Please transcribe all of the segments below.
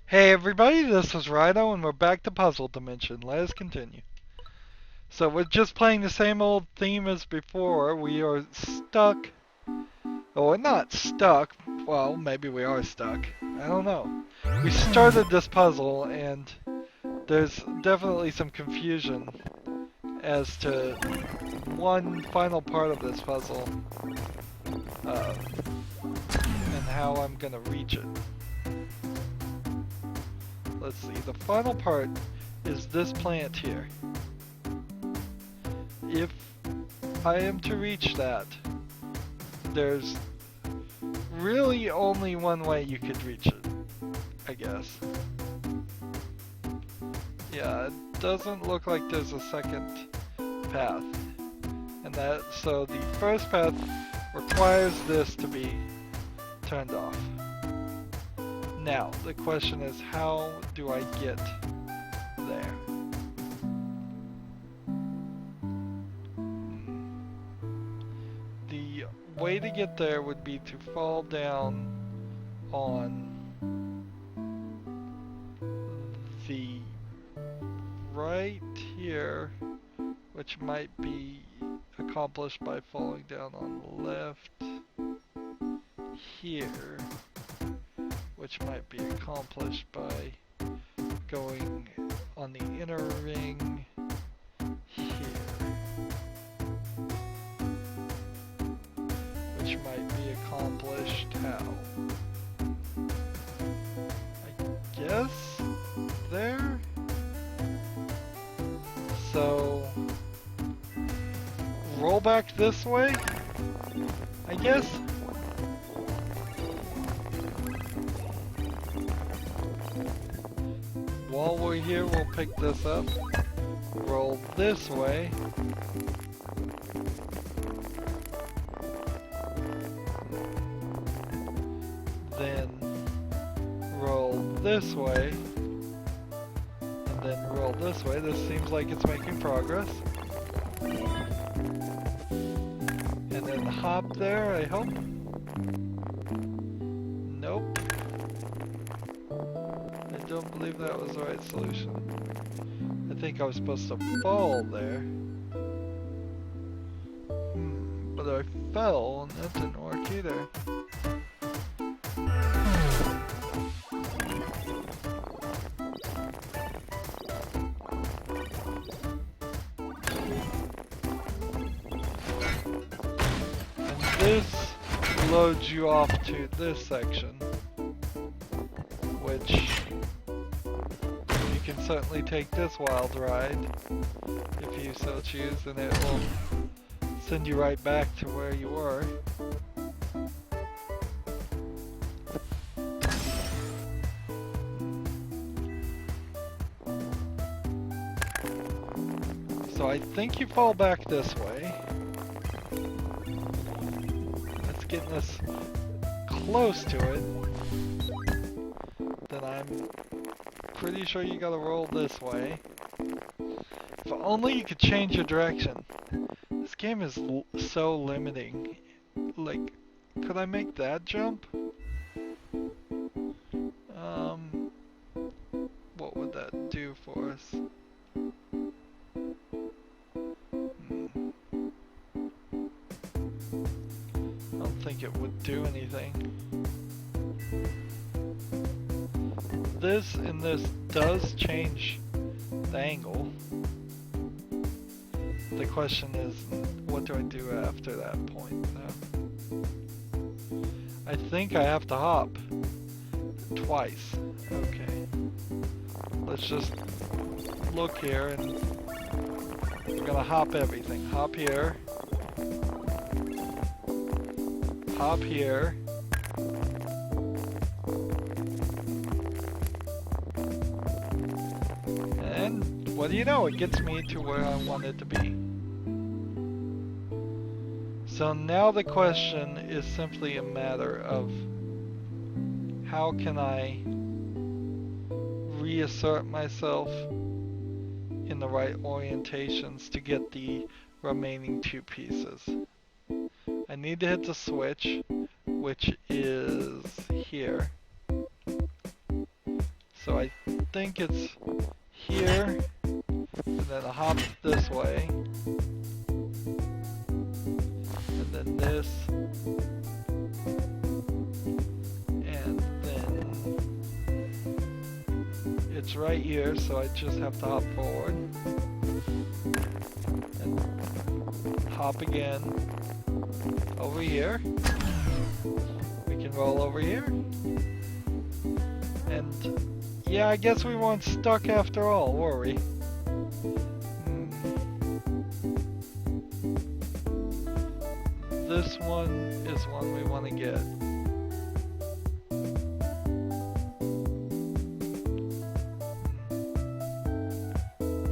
Hey everybody, this is Rydo and we're back to Puzzle Dimension. Let us continue. So we're just playing the same old theme as before. We are stuck. Oh, we're not stuck. Well, maybe we are stuck. I don't know. We started this puzzle and there's definitely some confusion as to one final part of this puzzle and how I'm gonna reach it. Let's see, the final part is this plant here. If I am to reach that, there's really only one way you could reach it, I guess. Yeah, it doesn't look like there's a second path. So the first path requires this to be turned off. Now, the question is, how do I get there? The way to get there would be to fall down on the right here, which might be accomplished by falling down on the left here, which might be accomplished by going on the inner ring here, which might be accomplished how? I guess there? So, roll back this way, I guess? While we're here, we'll pick this up, roll this way, then roll this way, and then roll this way. This seems like it's making progress. And then hop there, I hope. Nope. I don't believe that was the right solution. I think I was supposed to fall there. But I fell, and that didn't work either. And this loads you off to this section, which you can certainly take this wild ride if you so choose, and it will send you right back to where you were. So I think you fall back this way. That's getting us close to it. Then I'm pretty sure you gotta roll this way. If only you could change your direction. This game is so limiting. Like, could I make that jump? What would that do for us? I don't think it would do anything. This and this does change the angle. The question is, what do I do after that point? I think I have to hop twice. Okay. Let's just look here, and we're gonna hop everything. Hop here. Hop here. And what do you know? It gets me to where I want it to be. So now the question is simply a matter of how can I reassert myself in the right orientations to get the remaining two pieces. I need to hit the switch, which is here. So I think it's here, and then a hop this way, and then this, and then it's right here, so I just have to hop forward, and hop again, over here, we can roll over here, and yeah, I guess we weren't stuck after all, were we? This one is one we want to get.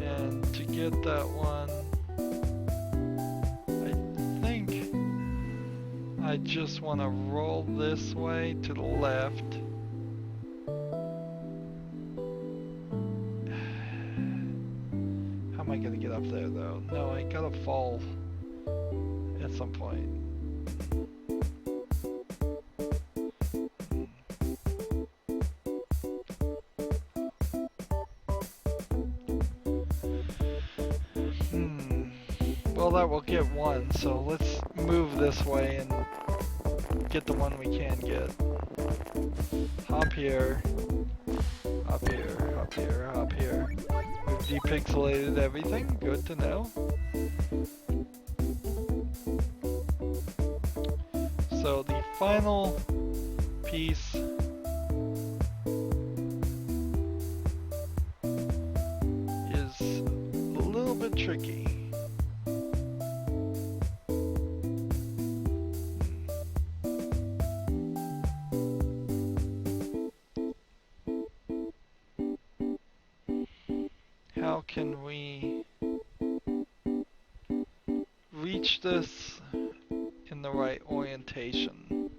And to get that one, I think I just want to roll this way to the left. How am I going to get up there though? No, I gotta fall at some point. Well, that will get one, so let's move this way and get the one we can get. Hop here, hop here, hop here, hop here. We've depixelated everything, good to know. So the final piece is a little bit tricky. How can we reach this in the right orientation?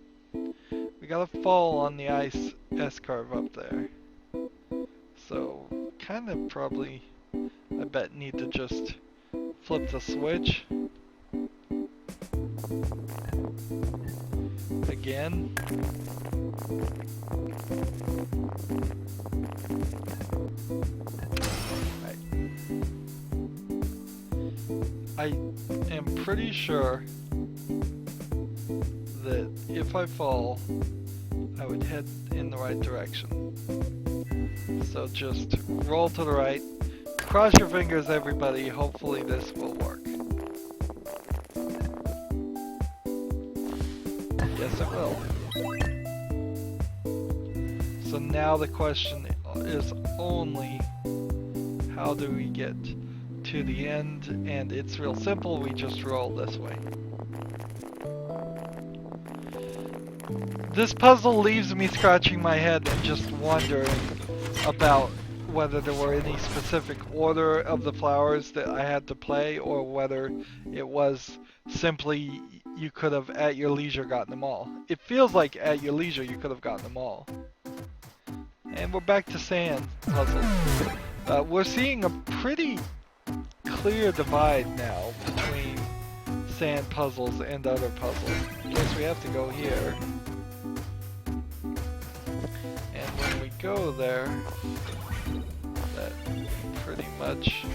We gotta fall on the S-curve up there. So, kind of probably, I bet, need to just flip the switch. Again. I am pretty sure that if I fall, I would head in the right direction. So just roll to the right. Cross your fingers, everybody. Hopefully this will work. Yes, it will. So now the question is only, how do we get to the end? And it's real simple, we just roll this way. This puzzle leaves me scratching my head and just wondering about whether there were any specific order of the flowers that I had to play, or whether it was simply you could have at your leisure gotten them all. It feels like at your leisure you could have gotten them all. And we're back to sand puzzles. We're seeing a pretty clear divide now between sand puzzles and other puzzles. I guess we have to go here. And when we go there, that pretty much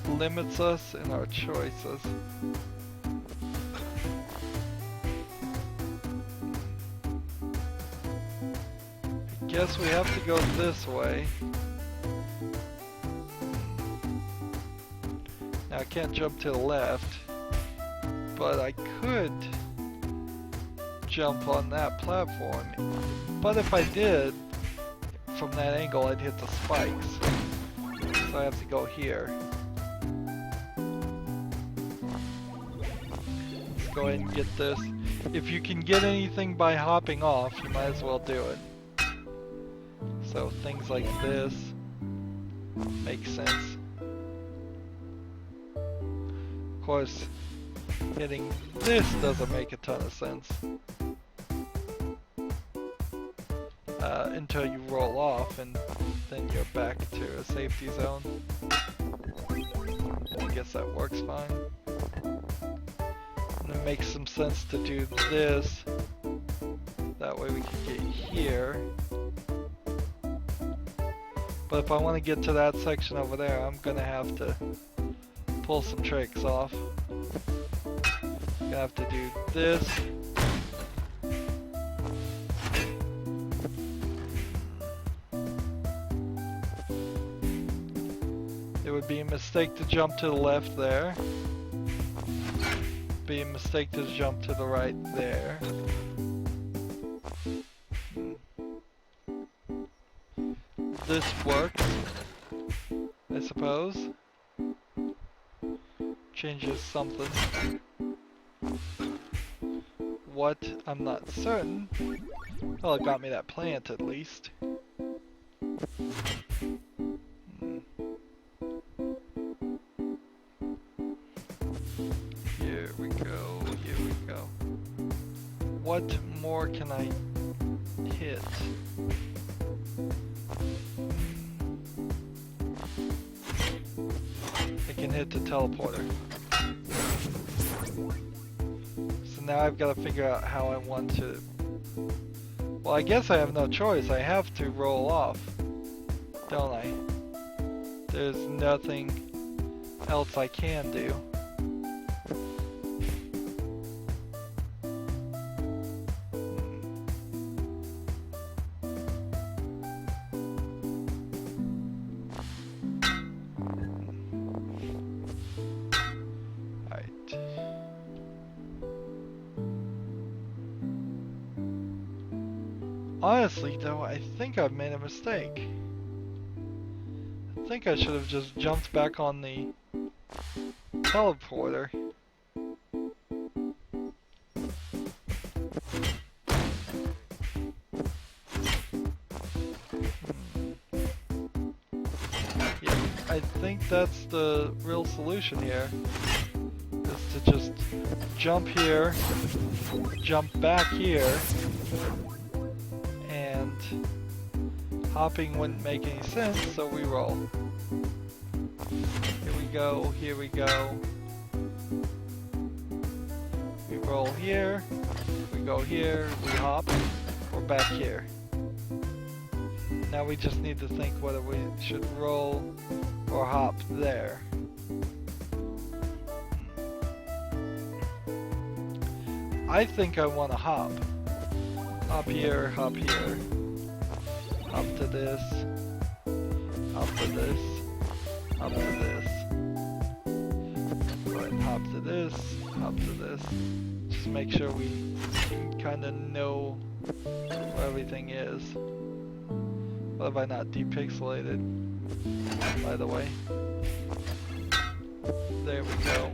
limits us in our choices. I guess we have to go this way. Now I can't jump to the left, but I could jump on that platform. But if I did, from that angle I'd hit the spikes. So I have to go here. Let's go ahead and get this. If you can get anything by hopping off, you might as well do it. So things like this make sense. Of course, hitting this doesn't make a ton of sense. Until you roll off and then you're back to a safety zone. I guess that works fine. And it makes some sense to do this. That way we can get here. But if I want to get to that section over there, I'm gonna have to pull some tricks off. Gonna have to do this. It would be a mistake to jump to the left there. Be a mistake to jump to the right there. This works, I suppose. Changes something. What? I'm not certain. Well, it got me that plant at least. Here we go, here we go. What more can I hit? I can hit the teleporter. So now I've got to figure out how I want to... Well, I guess I have no choice. I have to roll off, don't I? There's nothing else I can do. Honestly, though, I think I've made a mistake. I think I should have just jumped back on the teleporter. Yeah, I think that's the real solution here. Is to just jump here, jump back here, and hopping wouldn't make any sense, so we roll. Here we go, here we go. We roll here, we go here, we hop, we're back here. Now we just need to think whether we should roll or hop there. I think I want to hop. Hop here, hop here. Hop to this. Hop to this. Hop to this. Go ahead and hop to this. Hop to this. Just make sure we kind of know where everything is. What have I not depixelated? By the way. There we go.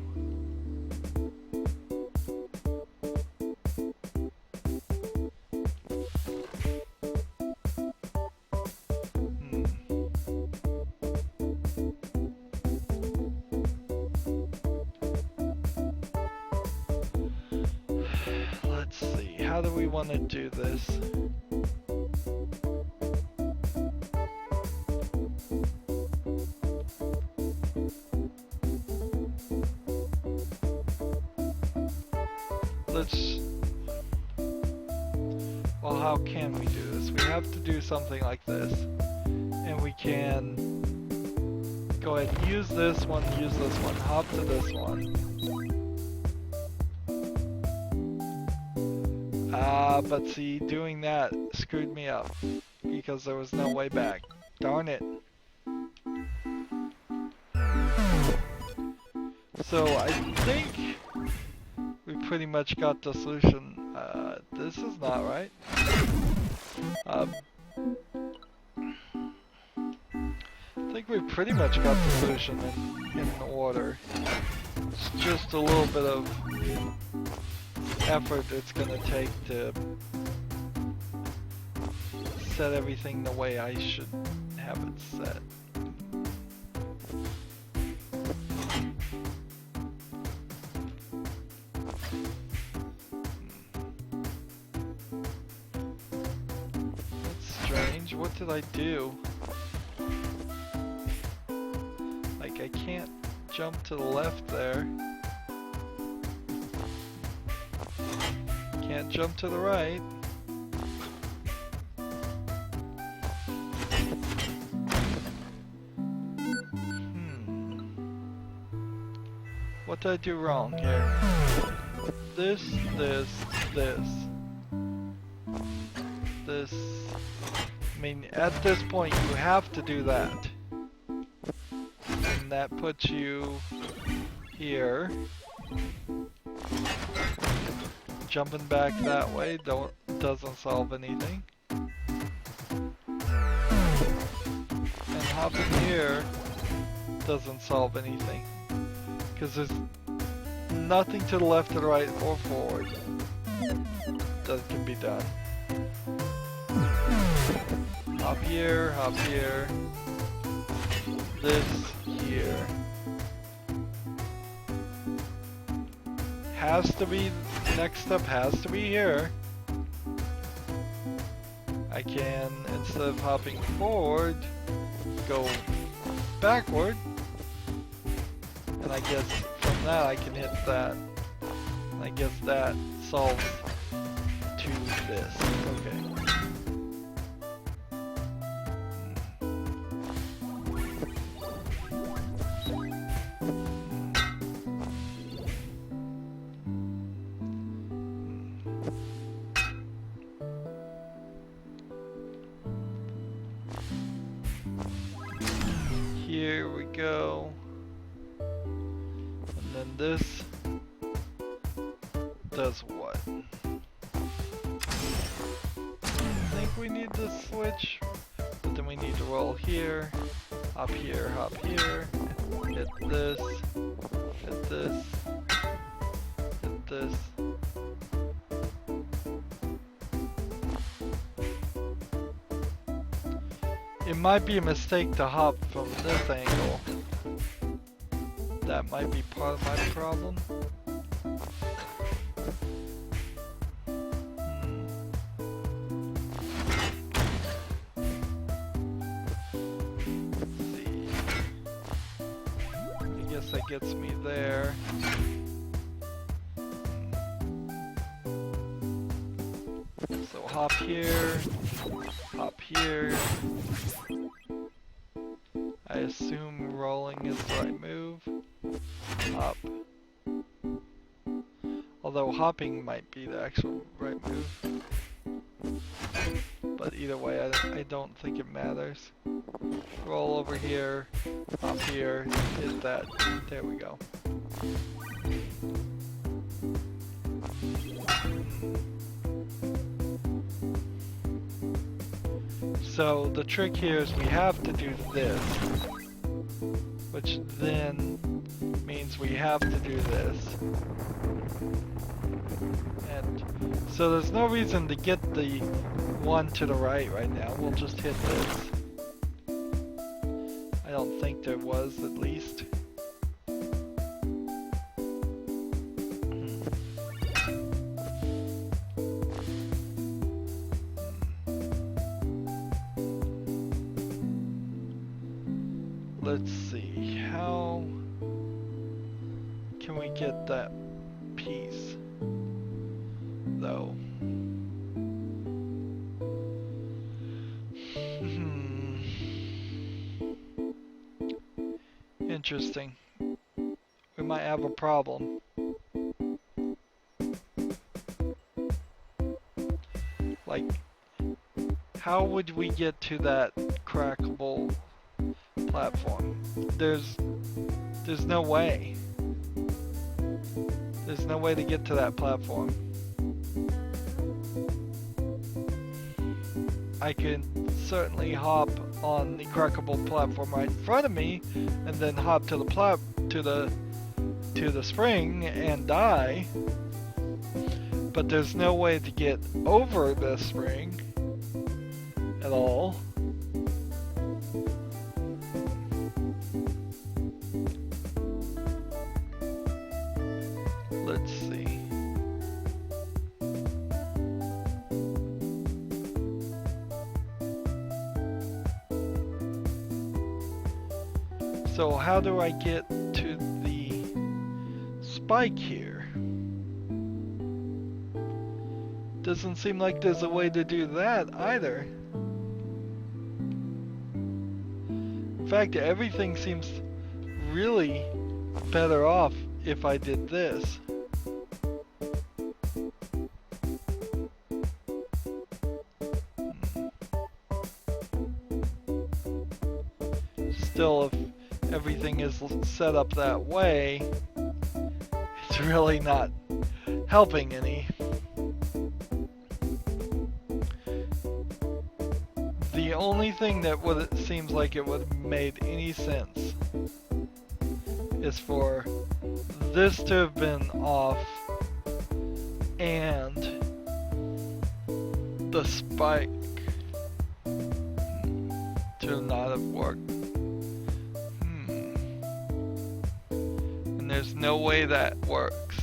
How do we want to do this? Well, how can we do this? We have to do something like this. And we can go ahead and use this one, hop to this one. But see, doing that screwed me up because there was no way back. Darn it. So I think we pretty much got the solution. This is not right. I think we pretty much got the solution in order. It's just a little bit of effort it's gonna take to set everything the way I should have it set. That's strange. What did I do? Like, I can't jump to the left there. Can't jump to the right. What did I do wrong here? This. I mean, at this point you have to do that. And that puts you here. Jumping back that way doesn't solve anything. And hopping here doesn't solve anything. Because there's nothing to the left or the right or forward that can be done. Hop here, this here. Has to be, next step has to be here. I can, instead of hopping forward, go backward. And I guess from that I can hit that. And I guess that solves to this. Okay. Here we go. And then this does what? I think we need to switch, but then we need to roll here, hop here, hit this, hit this, hit this. It might be a mistake to hop from this angle. That might be part of my problem. Let's see. I guess that gets me there. So hop here, hop here. I assume rolling is the right move. Hop. Although hopping might be the actual right move. But either way, I don't think it matters. Roll over here, hop here, hit that. There we go. So the trick here is we have to do this, which then means we have to do this. And so there's no reason to get the one to the right now. We'll just hit this. I don't think there was, at least. Let's see, how can we get that piece, though? Interesting. We might have a problem. Like, how would we get to that crackable platform? There's no way. There's no way to get to that platform. I can certainly hop on the crackable platform right in front of me, and then hop to the spring and die. But there's no way to get over the spring at all. Let's see. So how do I get to the spike here? Doesn't seem like there's a way to do that either. In fact, everything seems really better off if I did this. Still, if everything is set up that way, it's really not helping any. The only thing that seems like it would have made any sense is for this to have been off and the spike to not have worked. And there's no way that works.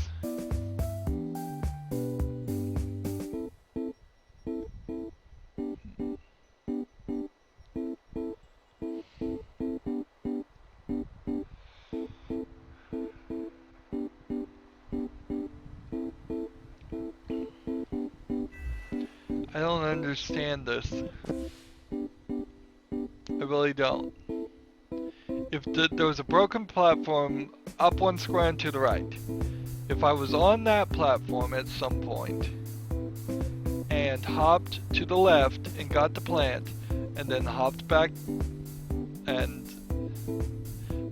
I don't understand this. I really don't. If there was a broken platform up one square and to the right, if I was on that platform at some point and hopped to the left and got the plant and then hopped back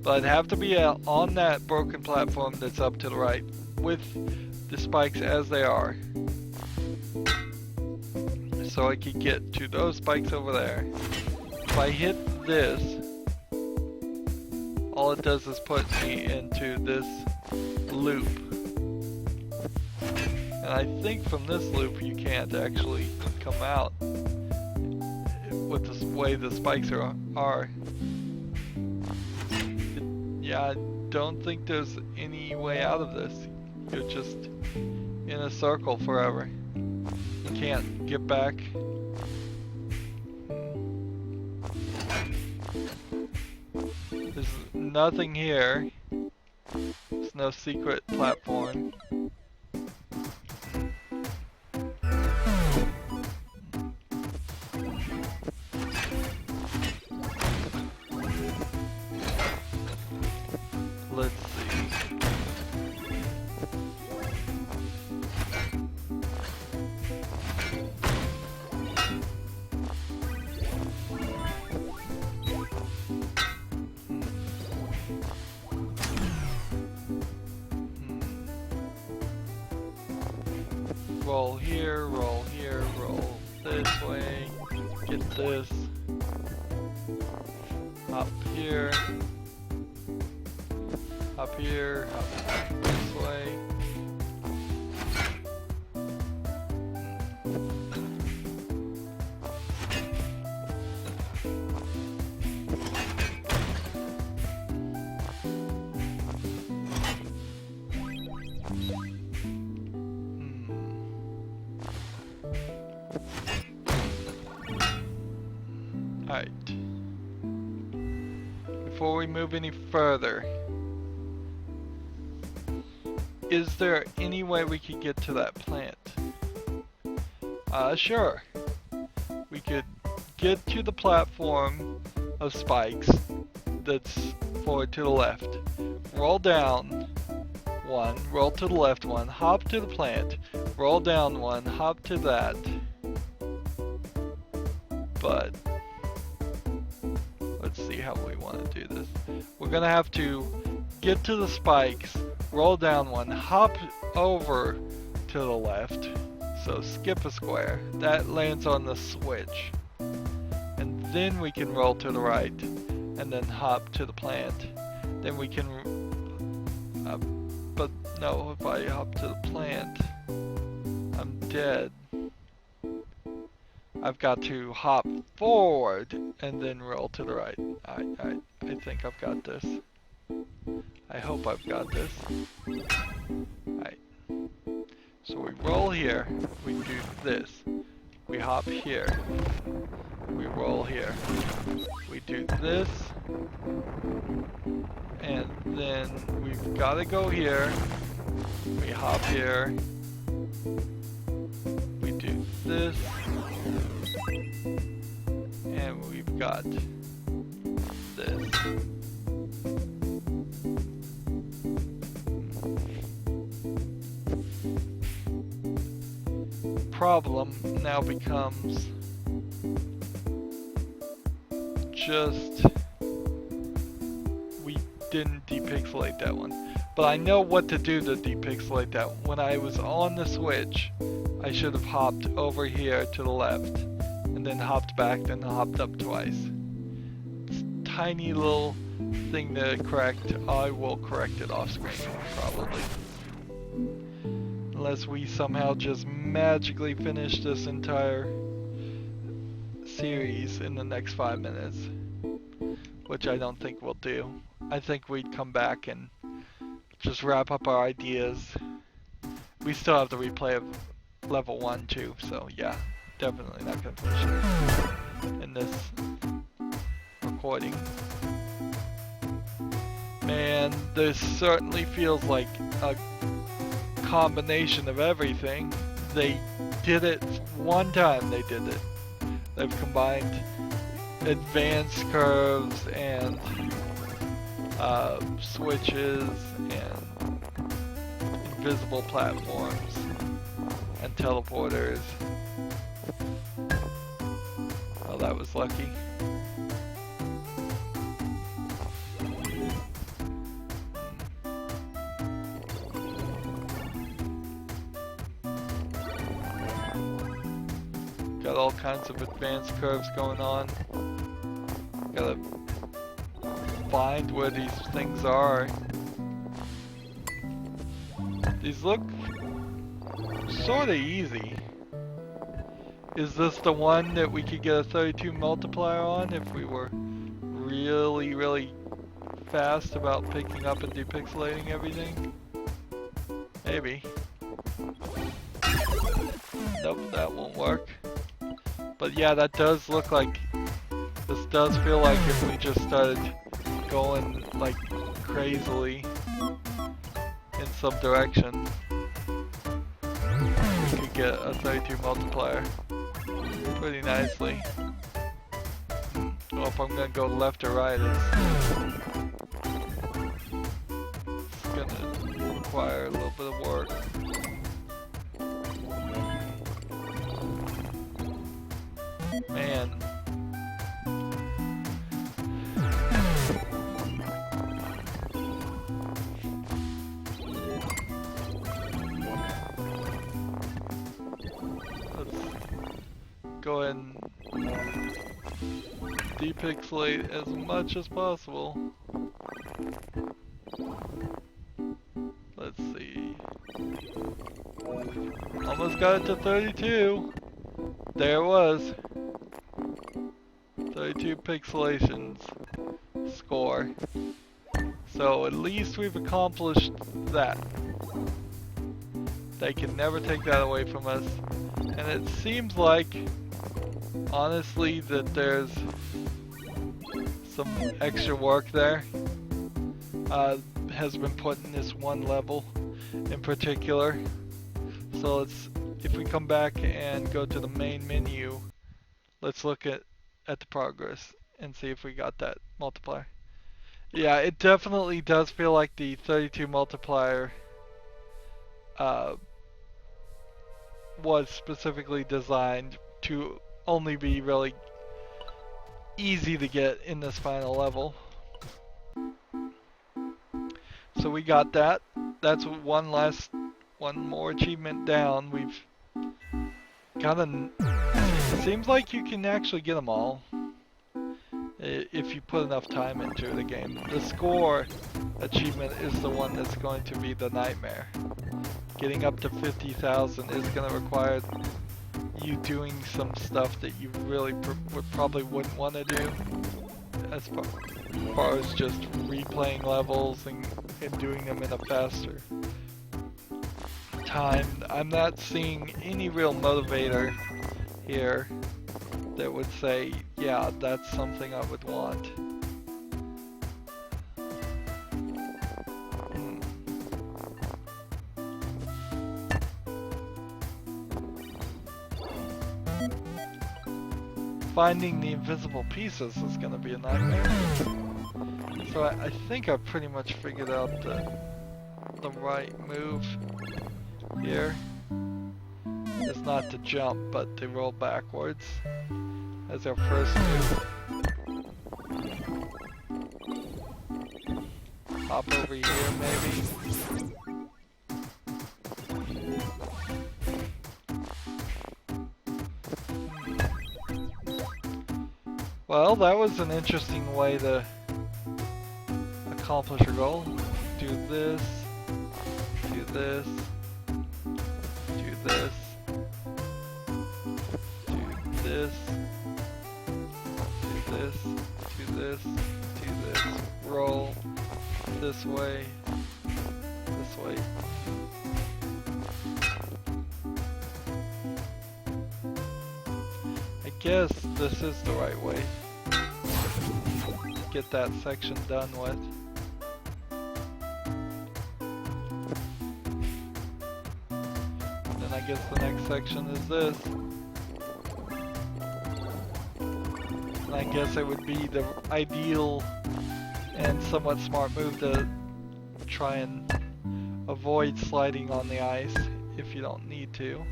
but I'd have to be on that broken platform that's up to the right with the spikes as they are. So I could get to those spikes over there. If I hit this, all it does is put me into this loop. And I think from this loop you can't actually come out with the way the spikes are. Yeah, I don't think there's any way out of this. You're just in a circle forever. You can't get back. There's nothing here. There's no secret platform. Let's see. Roll here, roll this way, get this, up here, up this way. Alright. Before we move any further, is there any way we could get to that plant? Sure. We could get to the platform of spikes that's forward to the left. Roll down one, roll to the left one, hop to the plant, roll down one, hop to that. But let's see how we want to do this. We're gonna have to get to the spikes, roll down one, hop over to the left. So skip a square. That lands on the switch. And then we can roll to the right and then hop to the plant. Then we can, but no, if I hop to the plant, I'm dead. I've got to hop forward and then roll to the right. I think I've got this. I hope I've got this. Alright. So we roll here, we do this. We hop here. We roll here. We do this. And then we've got to go here. We hop here. We do this. And we've got this. problem now becomes just we didn't depixelate that one. But I know what to do to depixelate that. When I was on the Switch, I should have hopped over here to the left, and then hopped back, then hopped up twice. It's a tiny little thing to correct. I will correct it off screen, probably. Unless we somehow just magically finish this entire series in the next 5 minutes. Which I don't think we'll do. I think we'd come back and just wrap up our ideas. We still have to replay level 1 too, so yeah, definitely not gonna finish it in this recording. Man, this certainly feels like a combination of everything. They did it one time, they did it. They've combined advanced curves and switches and invisible platforms and teleporters. Oh, that was lucky. Got all kinds of advanced curves going on. Gotta find where these things are. These look sorta easy. Is this the one that we could get a 32 multiplier on if we were really fast about picking up and depixelating everything? Maybe. Nope, that won't work. But yeah, that does look like, this does feel like if we just started going like crazily in some direction, we could get a 32 multiplier pretty nicely. Well, if I'm gonna go left or right, it's gonna require a little bit of work. Man. Let's go ahead and depixelate as much as possible. Let's see. Almost got it to 32. There it was. 32 pixelations score. So at least we've accomplished that. They can never take that away from us. And it seems like, honestly, that there's some extra work there. Has been put in this one level in particular. So if we come back and go to the main menu, let's look at the progress and see if we got that multiplier. Yeah, it definitely does feel like the 32 multiplier was specifically designed to only be really easy to get in this final level. So we got that. That's one more achievement down. We've gotten. It seems like you can actually get them all if you put enough time into the game. The score achievement is the one that's going to be the nightmare. Getting up to 50,000 is going to require you doing some stuff that you really probably wouldn't want to do, as far as just replaying levels and doing them in a faster time. I'm not seeing any real motivator here that would say, yeah, that's something I would want. Finding the invisible pieces is going to be a nightmare. So I think I've pretty much figured out the right move here. is not to jump, but to roll backwards as our first move. Hop over here, maybe. Well, that was an interesting way to accomplish a goal. Do this, do this, do this, do this, do this, do this, do this, roll this way, this way. I guess this is the right way. Get that section done with. Then I guess the next section is this. And I guess it would be the ideal and somewhat smart move to try and avoid sliding on the ice if you don't need to.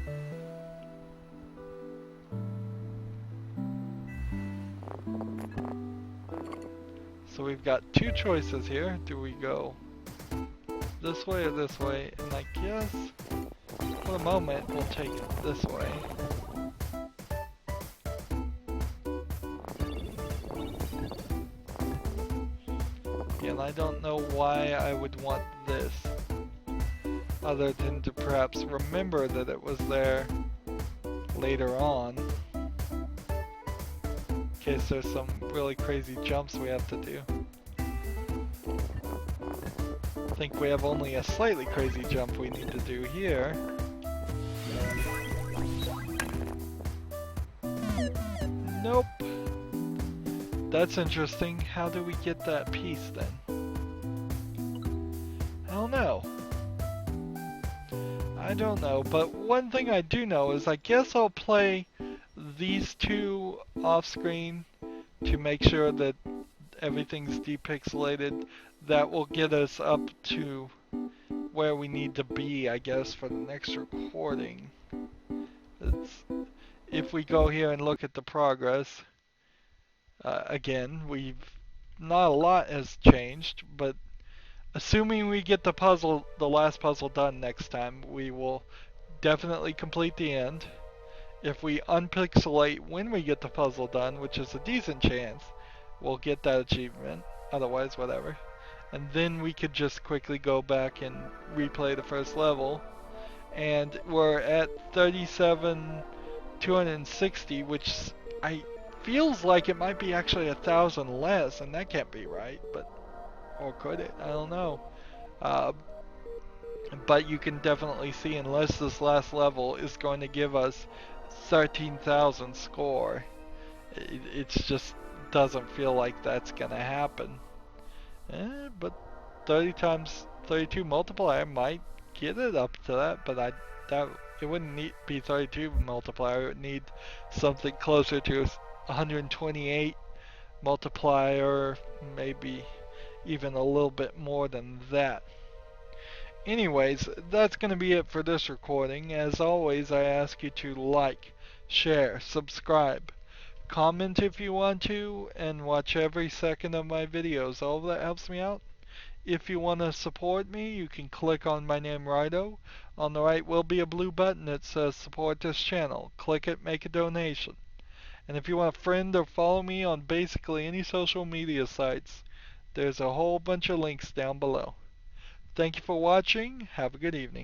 So we've got two choices here. Do we go this way or this way? And I guess for the moment we'll take it this way. And I don't know why I would want this, other than to perhaps remember that it was there later on, in case there's some really crazy jumps we have to do. I think we have only a slightly crazy jump we need to do here. Nope. That's interesting. How do we get that piece then? I don't know. I don't know, but one thing I do know is I guess I'll play these two off screen to make sure that everything's depixelated. That will get us up to where we need to be, I guess, for the next recording. If we go here and look at the progress, again, not a lot has changed, but assuming we get the last puzzle done next time, we will definitely complete the end. If we unpixelate when we get the puzzle done, which is a decent chance, we'll get that achievement. Otherwise, whatever. And then we could just quickly go back and replay the first level. And we're at 37,260, which feels like it might be actually 1,000 less, and that can't be right, but or could it? I don't know. But you can definitely see, unless this last level is going to give us 13,000 score, it just doesn't feel like that's gonna happen. But 30 times 32 multiplier might get it up to that, but it wouldn't be 32 multiplier. It would need something closer to 128 multiplier, maybe even a little bit more than that. Anyways, that's going to be it for this recording. As always, I ask you to like, share, subscribe, comment if you want to, and watch every second of my videos. All of that helps me out. If you want to support me, you can click on my name, Rydo. On the right will be a blue button that says support this channel. Click it, make a donation. And if you want to friend or follow me on basically any social media sites, there's a whole bunch of links down below. Thank you for watching. Have a good evening.